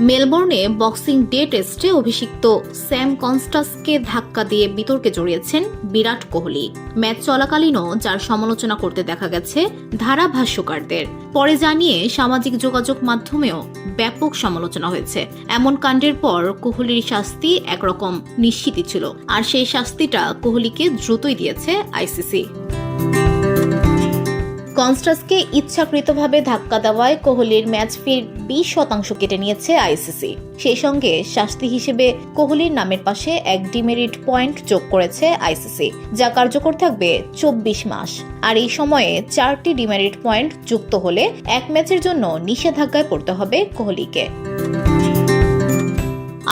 মেলবোর্নে boxing day টেস্টে অভিষিক্ত Sam কনস্টাসকে ধাক্কা দিয়ে বিতর্কে জড়িয়েছেন বিরাট কোহলি। ম্যাচ চলাকালীনও যার সমালোচনা করতে দেখা গেছে ধারাভাষ্যকারদের। পরে জানিয়ে সামাজিক যোগাযোগ মাধ্যমেও ব্যাপক সমালোচনা হয়েছে। এমন কাণ্ডের পর কোহলির শাস্তি একরকম নিশ্চিতই ছিল, আর সেই শাস্তিটা কোহলিকে দ্রুতই দিয়েছে আইসিসি। কনস্টাসকে ইচ্ছাকৃতভাবে ধাক্কা দেওয়ায় কোহলির ম্যাচ ফির 20% কেটে নিয়েছে আইসিসি। সেই সঙ্গে শাস্তি হিসেবে কোহলির নামের পাশে এক ডিমেরিট পয়েন্ট যোগ করেছে আইসিসি, যা কার্যকর থাকবে 24 মাস। আর এই সময়ে 4টি ডিমেরিট পয়েন্ট যুক্ত হলে এক ম্যাচের জন্য নিষেধাজ্ঞায় পড়তে হবে কোহলিকে।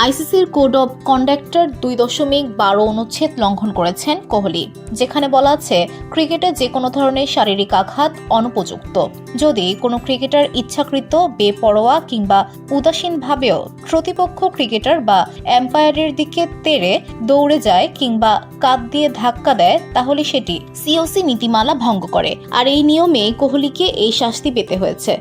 আইসিসির কোড অব কন্ডাক্টের 2.12 অনুচ্ছেদ লঙ্ঘন করেছেন কোহলি, যেখানে বলা আছে ক্রিকেটে যে কোনো ধরনের শারীরিক আঘাত অনুপযুক্ত। যদি কোনো ক্রিকেটার ইচ্ছাকৃত, বেপরোয়া কিংবা উদাসীনভাবেও প্রতিপক্ষ ক্রিকেটার বা এম্পায়ারের দিকে তেড়ে দৌড়ে যায় কিংবা কাঁধ দিয়ে ধাক্কা দেয়, তাহলে সেটি সিওসি নীতিমালা ভঙ্গ করে। আর এই নিয়মে কোহলিকে এই শাস্তি পেতে হয়েছে।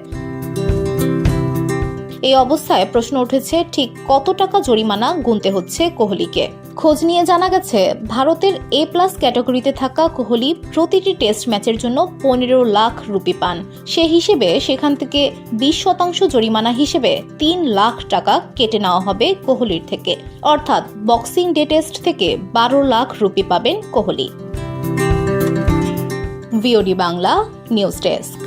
এই অবস্থায় প্রশ্ন উঠেছে, ঠিক কত টাকা জরিমানা গুনতে হচ্ছে কোহলিকে। খোঁজ নিয়ে জানা গেছে, ভারতের A+ ক্যাটাগরিতে থাকা কোহলি প্রতিটি টেস্ট ম্যাচের জন্য 15 লাখ রুপি পান। সে হিসেবে সেখান থেকে 20% জরিমানা হিসেবে 3 লাখ টাকা কেটে নেওয়া হবে কোহলির থেকে। অর্থাৎ বক্সিং ডে টেস্ট থেকে 12 লাখ রুপি পাবেন Kohli. VOD Bangla news desk.